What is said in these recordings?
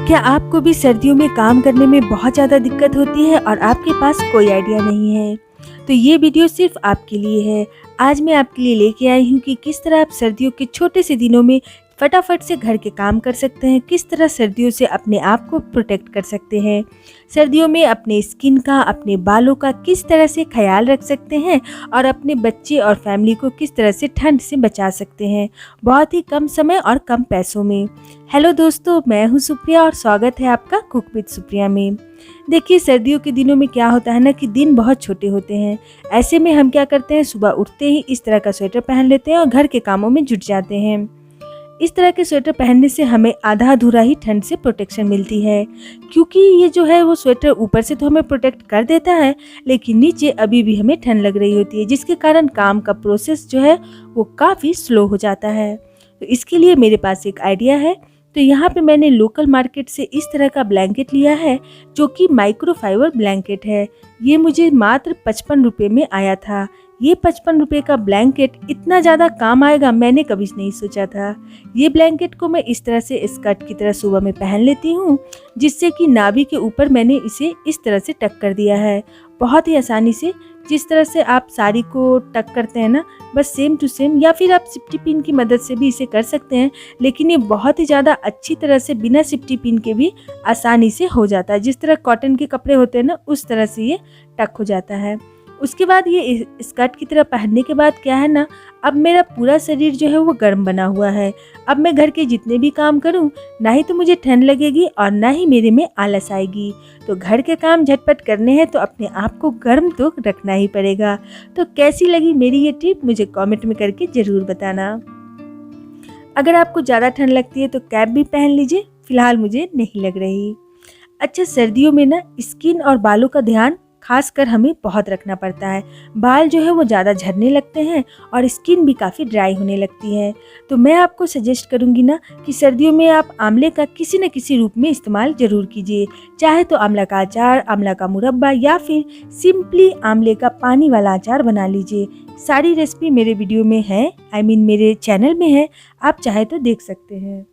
क्या आपको भी सर्दियों में काम करने में बहुत ज़्यादा दिक्कत होती है और आपके पास कोई आइडिया नहीं है? तो ये वीडियो सिर्फ आपके लिए है। आज मैं आपके लिए लेके आई हूँ कि किस तरह आप सर्दियों के छोटे से दिनों में फटाफट से घर के काम कर सकते हैं, किस तरह सर्दियों से अपने आप को प्रोटेक्ट कर सकते हैं, सर्दियों में अपने स्किन का, अपने बालों का किस तरह से ख्याल रख सकते हैं और अपने बच्चे और फैमिली को किस तरह से ठंड से बचा सकते हैं, बहुत ही कम समय और कम पैसों में। हेलो दोस्तों, मैं हूँ सुप्रिया और स्वागत है आपका कुक विद सुप्रिया में। देखिए, सर्दियों के दिनों में क्या होता है ना कि दिन बहुत छोटे होते हैं। ऐसे में हम क्या करते हैं, सुबह उठते ही इस तरह का स्वेटर पहन लेते हैं और घर के कामों में जुट जाते हैं। इस तरह के स्वेटर पहनने से हमें आधा अधूरा ही ठंड से प्रोटेक्शन मिलती है, क्योंकि ये जो है वो स्वेटर ऊपर से तो हमें प्रोटेक्ट कर देता है, लेकिन नीचे अभी भी हमें ठंड लग रही होती है, जिसके कारण काम का प्रोसेस जो है वो काफ़ी स्लो हो जाता है। तो इसके लिए मेरे पास एक आइडिया है। तो यहाँ पे मैंने लोकल मार्केट से इस तरह का ब्लैंकेट लिया है, जो कि माइक्रोफाइबर ब्लैंकेट है। ये मुझे मात्र 55 रुपये में आया था। ये 55 रुपये का ब्लैंकेट इतना ज़्यादा काम आएगा मैंने कभी नहीं सोचा था। ये ब्लैंकेट को मैं इस तरह से स्कर्ट की तरह सुबह में पहन लेती हूँ, जिससे कि नाभि के ऊपर मैंने इसे इस तरह से टक कर दिया है। बहुत ही आसानी से, जिस तरह से आप साड़ी को टक करते हैं ना, बस सेम टू सेम, या फिर आप सिफ्टी पिन की मदद से भी इसे कर सकते हैं, लेकिन ये बहुत ही ज़्यादा अच्छी तरह से बिना सिफ्टी पिन के भी आसानी से हो जाता है। जिस तरह कॉटन के कपड़े होते हैं ना, उस तरह से ये टक हो जाता है। उसके बाद ये स्कर्ट की तरह पहनने के बाद क्या है ना, अब मेरा पूरा शरीर जो है वो गर्म बना हुआ है। अब मैं घर के जितने भी काम करूं, ना ही तो मुझे ठंड लगेगी और ना ही मेरे में आलस आएगी। तो घर के काम झटपट करने हैं तो अपने आप को गर्म तो रखना ही पड़ेगा। तो कैसी लगी मेरी ये टिप, मुझे कमेंट में करके ज़रूर बताना। अगर आपको ज़्यादा ठंड लगती है तो कैप भी पहन लीजिए, फिलहाल मुझे नहीं लग रही। अच्छा, सर्दियों में ना स्किन और बालों का ध्यान खासकर हमें बहुत रखना पड़ता है। बाल जो है वो ज़्यादा झड़ने लगते हैं और स्किन भी काफ़ी ड्राई होने लगती है। तो मैं आपको सजेस्ट करूँगी ना कि सर्दियों में आप आंवले का किसी न किसी रूप में इस्तेमाल ज़रूर कीजिए। चाहे तो आंवला का अचार, आंवला का मुरब्बा, या फिर सिंपली आंवले का पानी वाला अचार बना लीजिए। सारी रेसिपी मेरे वीडियो में है, मेरे चैनल में है, आप चाहे तो देख सकते हैं।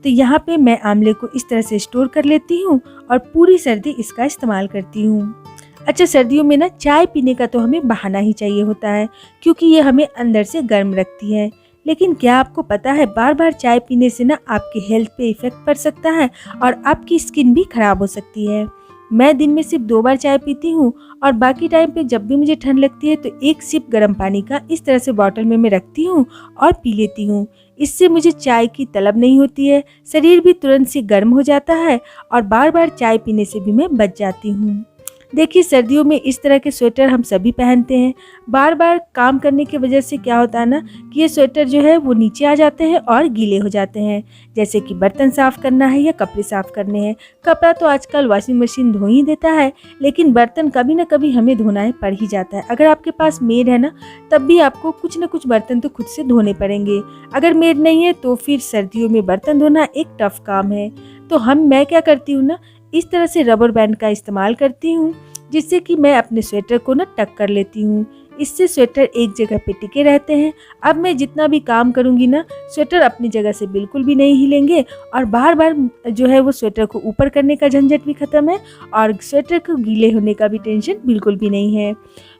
तो यहाँ पे मैं आंवले को इस तरह से स्टोर कर लेती हूँ और पूरी सर्दी इसका इस्तेमाल करती हूँ। अच्छा, सर्दियों में ना चाय पीने का तो हमें बहाना ही चाहिए होता है, क्योंकि ये हमें अंदर से गर्म रखती है। लेकिन क्या आपको पता है, बार बार चाय पीने से ना आपकी हेल्थ पे इफेक्ट पड़ सकता है और आपकी स्किन भी खराब हो सकती है। मैं दिन में सिर्फ 2 बार चाय पीती हूँ और बाकी टाइम पे जब भी मुझे ठंड लगती है तो 1 सिप गर्म पानी का इस तरह से बॉटल में मैं रखती हूँ और पी लेती हूँ। इससे मुझे चाय की तलब नहीं होती है, शरीर भी तुरंत से गर्म हो जाता है और बार बार चाय पीने से भी मैं बच जाती हूँ। देखिए, सर्दियों में इस तरह के स्वेटर हम सभी पहनते हैं। बार बार काम करने की वजह से क्या होता है ना कि ये स्वेटर जो है वो नीचे आ जाते हैं और गीले हो जाते हैं। जैसे कि बर्तन साफ़ करना है या कपड़े साफ़ करने हैं। कपड़ा तो आजकल वॉशिंग मशीन धो ही देता है, लेकिन बर्तन कभी ना कभी हमें धोना पड़ ही जाता है। अगर आपके पास मेड है ना, तब भी आपको कुछ न कुछ बर्तन तो खुद से धोने पड़ेंगे। अगर मेड नहीं है तो फिर सर्दियों में बर्तन धोना एक टफ काम है। तो मैं क्या करती हूँ ना, इस तरह से रबर बैंड का इस्तेमाल करती हूँ, जिससे कि मैं अपने स्वेटर को ना टक कर लेती हूँ। इससे स्वेटर एक जगह पे टिके रहते हैं। अब मैं जितना भी काम करूँगी ना, स्वेटर अपनी जगह से बिल्कुल भी नहीं हिलेंगे और बार बार जो है वो स्वेटर को ऊपर करने का झंझट भी ख़त्म है और स्वेटर को गीले होने का भी टेंशन बिल्कुल भी नहीं है।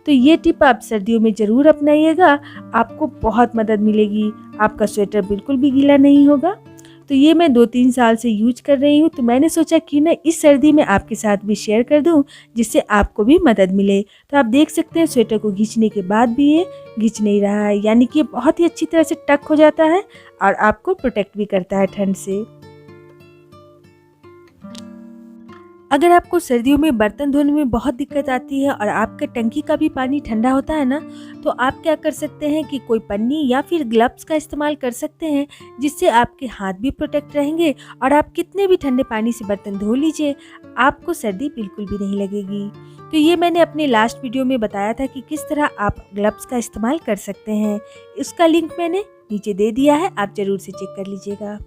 तो ये टिप आप सर्दियों में ज़रूर अपनाइएगा, आपको बहुत मदद मिलेगी, आपका स्वेटर बिल्कुल भी गीला नहीं होगा। तो ये मैं 2-3 साल से यूज कर रही हूँ, तो मैंने सोचा कि ना इस सर्दी में आपके साथ भी शेयर कर दूँ, जिससे आपको भी मदद मिले। तो आप देख सकते हैं स्वेटर को खींचने के बाद भी ये खींच नहीं रहा है, यानी कि ये बहुत ही अच्छी तरह से टक हो जाता है और आपको प्रोटेक्ट भी करता है ठंड से। अगर आपको सर्दियों में बर्तन धोने में बहुत दिक्कत आती है और आपके टंकी का भी पानी ठंडा होता है ना, तो आप क्या कर सकते हैं कि कोई पन्नी या फिर ग्लव्स का इस्तेमाल कर सकते हैं, जिससे आपके हाथ भी प्रोटेक्ट रहेंगे और आप कितने भी ठंडे पानी से बर्तन धो लीजिए, आपको सर्दी बिल्कुल भी नहीं लगेगी। तो ये मैंने अपने लास्ट वीडियो में बताया था कि किस तरह आप ग्लव्स का इस्तेमाल कर सकते हैं। इसका लिंक मैंने नीचे दे दिया है, आप ज़रूर से चेक कर लीजिएगा।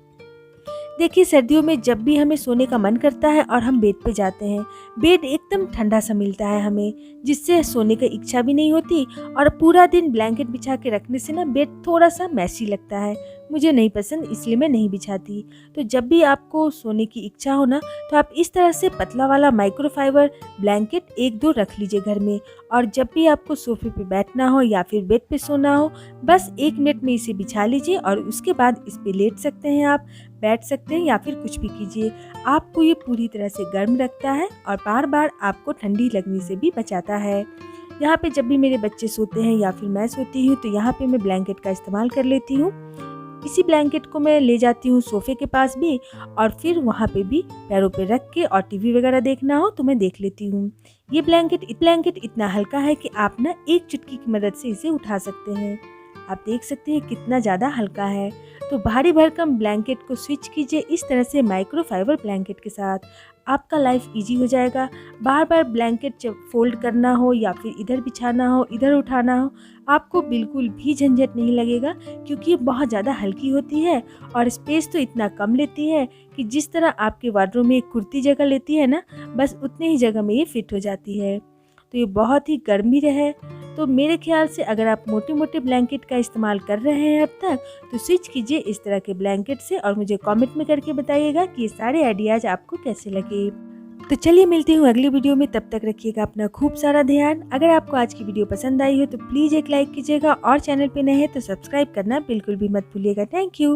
देखिए, सर्दियों में जब भी हमें सोने का मन करता है और हम बेड पे जाते हैं, बेड एकदम ठंडा सा मिलता है हमें, जिससे सोने की इच्छा भी नहीं होती और पूरा दिन ब्लैंकेट बिछा के रखने से ना बेड थोड़ा सा मैसी लगता है। मुझे नहीं पसंद इसलिए मैं नहीं बिछाती। तो जब भी आपको सोने की इच्छा हो ना, तो आप इस तरह से पतला वाला माइक्रोफाइबर ब्लैंकेट 1-2 रख लीजिए घर में, और जब भी आपको सोफे पे बैठना हो या फिर बेड पे सोना हो, बस 1 मिनट में इसे बिछा लीजिए और उसके बाद इस पे लेट सकते हैं आप, बैठ सकते हैं या फिर कुछ भी कीजिए। आपको ये पूरी तरह से गर्म रखता है और बार-बार आपको ठंडी लगने से भी बचाता है। यहाँ पे जब भी मेरे बच्चे सोते हैं या फिर मैं सोती हूँ, तो यहाँ पे मैं ब्लैंकेट का इस्तेमाल कर लेती हूँ। इसी ब्लैंकेट को मैं ले जाती हूँ सोफे के पास भी, और फिर वहाँ पे भी पैरों पे रख के, और टीवी वगैरह देखना हो तो मैं देख लेती हूँ। ये ब्लैंकेट इतना हल्का है कि आप ना एक चुटकी की मदद से इसे उठा सकते हैं। आप देख सकते हैं कितना ज़्यादा हल्का है। तो भारी भरकम ब्लैंकेट को स्विच कीजिए इस तरह से माइक्रोफाइबर ब्लैंकेट के साथ। आपका लाइफ इजी हो जाएगा। बार बार ब्लैंकेट जब फोल्ड करना हो या फिर इधर बिछाना हो, इधर उठाना हो, आपको बिल्कुल भी झंझट नहीं लगेगा, क्योंकि ये बहुत ज़्यादा हल्की होती है और स्पेस तो इतना कम लेती है कि जिस तरह आपके वार्डरोब में एक कुर्ती जगह लेती है ना, बस उतने ही जगह में ये फिट हो जाती है। तो ये बहुत ही गर्म भी रहे। तो मेरे ख्याल से अगर आप मोटे मोटे ब्लैंकेट का इस्तेमाल कर रहे हैं अब तक, तो स्विच कीजिए इस तरह के ब्लैंकेट से, और मुझे कमेंट में करके बताइएगा कि ये सारे आइडियाज़ आपको कैसे लगे। तो चलिए मिलती हूँ अगली वीडियो में, तब तक रखिएगा अपना खूब सारा ध्यान। अगर आपको आज की वीडियो पसंद आई हो तो प्लीज़ एक लाइक कीजिएगा, और चैनल पे नए हैं तो सब्सक्राइब करना बिल्कुल भी मत भूलिएगा। Thank you.